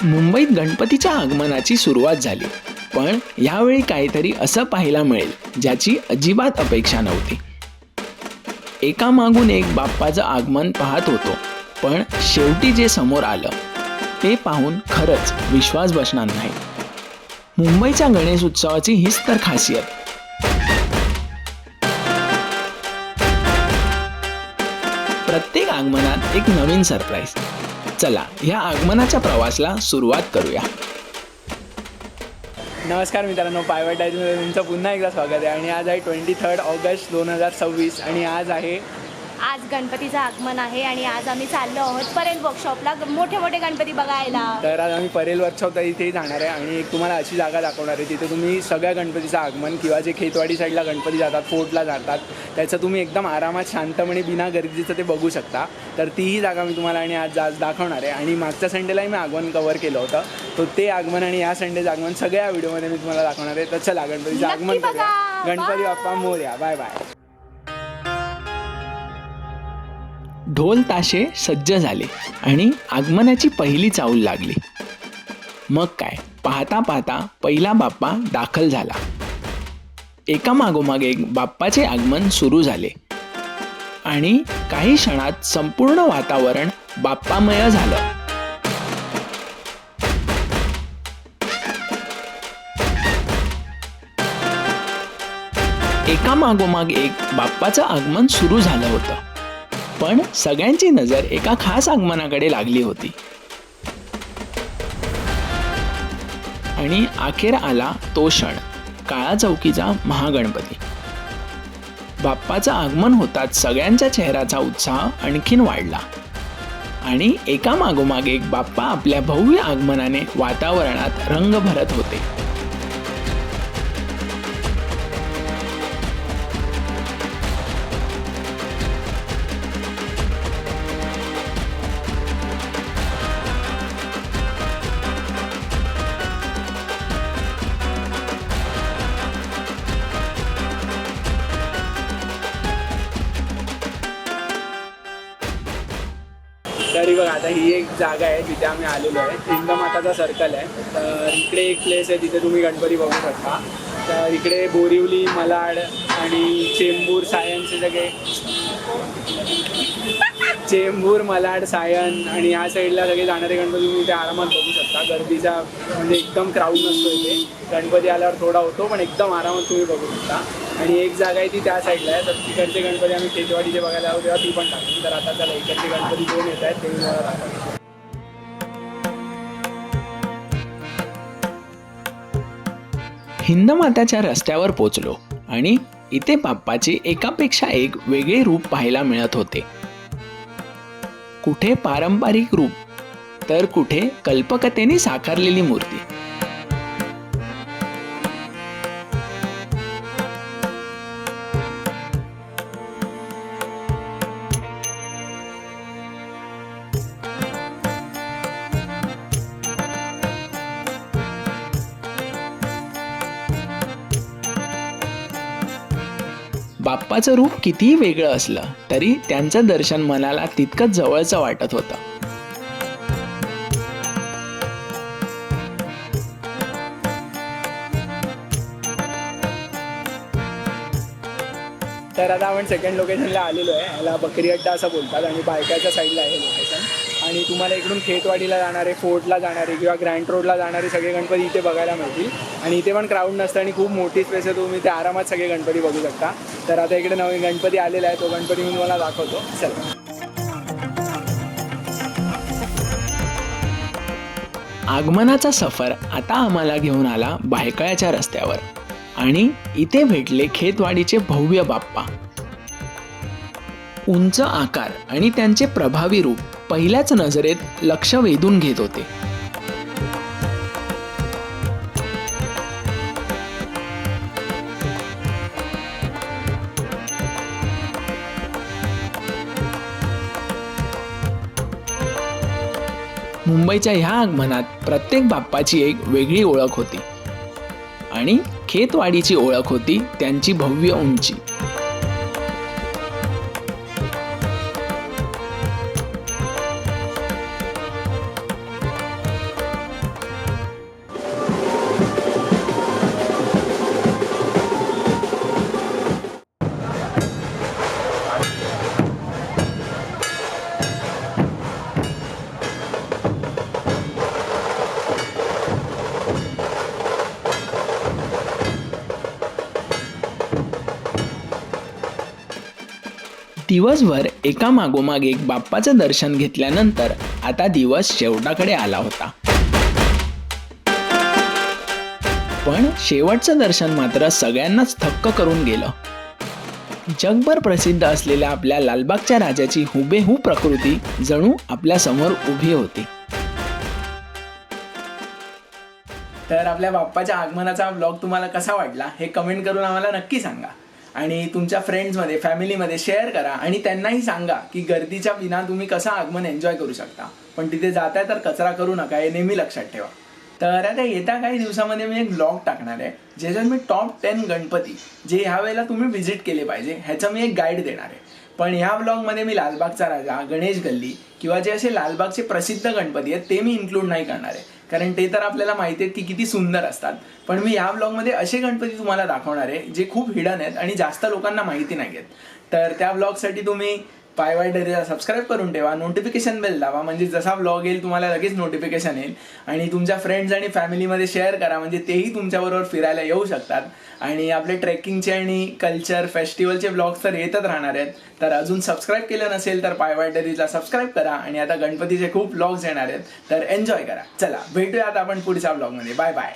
मुंबईत गणपतीच्या आगमनाची सुरुवात झाली, पण यावेळी काहीतरी असं पाहायला मिळेल ज्याची अजिबात अपेक्षा नव्हती. एकामागून एक बाप्पाचं आगमन पाहत होतो, पण शेवटी जे समोर आलं ते पाहून खरंच विश्वास बसणार नाही. मुंबईच्या गणेश उत्सवाची हीच तर खासियत. प्रत्येक आगमनात एक नवीन सरप्राईज. चला या आगमनाच्या प्रवासाला सुरुवात करूया. नमस्कार मित्रांनो, पायवट डायरीमध्ये तुमचं पुन्हा एकदा स्वागत आहे. आणि आज आहे 23 ऑगस्ट 2026 आणि आज गणपतीचं आगमन आहे आणि आज आम्ही चाललो आहोत परेल वर्कशॉपला मोठे मोठे गणपती बघायला. तर आज आम्ही परेल वर्कशॉपला इथेही जाणार आहे आणि एक तुम्हाला अशी जागा दाखवणार आहे जिथे तुम्ही सगळ्या गणपतीचं आगमन किंवा जे खेतवाडी साईडला गणपती जातात, फोर्टला जातात, त्याचं तुम्ही एकदम आरामात शांतपणे बिना गर्दीचं ते बघू शकता. तर तीही जागा मी तुम्हाला आणि आज दाखवणार आहे. आणि मागच्या संडेलाही मी आगमन कव्हर केलं होतं, तो ते आगमन आणि या संडेचं आगमन सगळ्या व्हिडिओमध्ये मी तुम्हाला दाखवणार आहे. तर चला गणपतीचं आगमन करूया. गणपती बाप्पा मोरया. Bye bye. ढोल ताशे सज्ज झाले आणि आगमनाची पहिली चाऊल लागली. मग काय, पाहता पाहता पहिला बाप्पा दाखल झाला. एका मागोमाग एक बाप्पाचे आगमन सुरू झाले आणि काही क्षणात संपूर्ण वातावरण बाप्पामय झालं. एका मागोमाग एक बाप्पाचं आगमन सुरू झालं होतं, पण सगळ्यांची नजर एका खास आगमनाकडे लागली होती. आणि अखेर आला तो क्षण, काळा चौकीचा महागणपती. बाप्पाचं आगमन होताच सगळ्यांच्या चेहऱ्याचा उत्साह आणखीन वाढला आणि एका मागोमाग एक बाप्पा आपल्या भव्य आगमनाने वातावरणात रंग भरत होते. तरी बघा, आता ही एक जागा आहे जिथे आम्ही आलेलो आहे. हिंदमाताचा सर्कल आहे. तर इकडे एक प्लेस आहे जिथे तुम्ही गणपती बघू शकता. तर इकडे बोरिवली, malaad आणि चेंबूर, सायनचे सगळे चेंबूर, malaad, सायन आणि या साईडला सगळे जाणारे गणपती तुम्ही इथे आरामात बघू शकता. गर्दीचा म्हणजे एकदम क्राऊड नसतो इथे. गणपती आल्यावर थोडा होतो, पण एकदम आरामात तुम्ही बघू शकता. आणि एक जागा आहे ती त्या साईडला आहे. तर तिकडचे गणपती आम्ही खेतवाडीचे बघायला आलो तेव्हा ती पण टाकली. तर आता त्याला इकडचे गणपती दोन येत आहेत ते मी मला दाखवतो. हिंदमाताच्या रस्त्यावर पोचलो आणि इथे बाप्पाचे एकापेक्षा एक वेगळे रूप पाहायला मिळत होते. कुठे पारंपरिक रूप तर कुठे कल्पकतेने साकारलेली मूर्ती. बाप्पाचं रूप कितीही वेगळं असलं तरी त्यांचं दर्शन मनाला तितकंच जवळचं वाटत होतं. तर आता आपण सेकंड लोकेशनला आलेलो आहे. ह्याला बकरी अड्डा असं बोलतात आणि बायकाच्या साईडला आहे लोकेशन. आणि तुम्हाला इकडून खेतवाडीला जाणारे, फोर्टला जाणारे किंवा ग्रँड रोडला जाणारे सगळे गणपती इथे बघायला मिळतील. आणि इथे पण क्राऊड नसतं आणि खूप मोठी स्पेस आहे, तुम्ही इथे आरामात सगळे गणपती बघू शकता. तर आता इकडे नवीन गणपती आलेला आहे, तो गणपती मी तुम्हाला दाखवतो. चला. आगमनाचा सफर आता आम्हाला घेऊन आला भायखळ्याच्या रस्त्यावर आणि इथे भेटले खेतवाडीचे भव्य बाप्पा. उंच आकार आणि त्यांचे प्रभावी रूप पहिल्याच नजरेत लक्ष वेधून घेत होते. मुंबईच्या ह्या आगमनात प्रत्येक बाप्पाची एक वेगळी ओळख होती आणि खेतवाडीची ओळख होती त्यांची भव्य उंची. दिवसभर एका मागोमाग एक बाप्पाचं दर्शन घेतल्यानंतर आता दिवस शेवटाकडे आला होता. पण शेवटचं दर्शन मात्र सगळ्यांनाच थक्क करून गेलं. जगभर प्रसिद्ध असलेल्या आपल्या लालबागच्या राजाची हुबेहूब प्रकृती जणू आपल्या समोर उभी होती. तर आपल्या बाप्पाच्या आगमनाचा ब्लॉग तुम्हाला कसा वाटला हे कमेंट करून आम्हाला नक्की सांगा. आणि तुमच्या फ्रेंड्समध्ये फॅमिलीमध्ये शेअर करा आणि त्यांनाही सांगा की गर्दीच्या विना तुम्ही कसं आगमन एन्जॉय करू शकता. पण तिथे जाताय तर कचरा करू नका हे नेहमी लक्षात ठेवा. तर आता येत्या काही दिवसामध्ये मी एक ब्लॉग टाकणार आहे ज्याच्यात मी टॉप 10 गणपती जे ह्या वेळेला तुम्ही व्हिजिट केले पाहिजे ह्याचं मी एक गाईड देणार आहे. पण ह्या ब्लॉगमध्ये मी लालबागचा राजा, गणेश गल्ली किंवा जे असे लालबागचे प्रसिद्ध गणपती आहेत ते मी इन्क्लूड नाही करणार आहे, कारण ते तर आपल्याला माहिती आहेत की किती सुंदर असतात. पण मी ह्या ब्लॉगमध्ये असे गणपती तुम्हाला दाखवणार आहे जे खूप हिडन आहेत आणि जास्त लोकांना माहिती नाही आहेत. तर त्या ब्लॉगसाठी तुम्ही पायवाय डायरीला सबस्क्राईब करून ठेवा, नोटिफिकेशन बेल दाबा, म्हणजे जसा ब्लॉग येईल तुम्हाला लगेच नोटिफिकेशन येईल. आणि तुमच्या फ्रेंड्स आणि फॅमिलीमध्ये शेअर करा म्हणजे तेही तुमच्याबरोबर फिरायला येऊ शकतात. आणि आपले ट्रेकिंगचे आणि कल्चर फेस्टिवलचे ब्लॉग्स तर येतच राहणार आहेत. तर अजून सबस्क्राईब केलं नसेल तर पायवाय डायरीला सबस्क्राईब करा. आणि आता गणपतीचे खूप ब्लॉग्स येणार आहेत तर एन्जॉय करा. चला भेटूया आता आपण पुढच्या ब्लॉगमध्ये. Bye bye.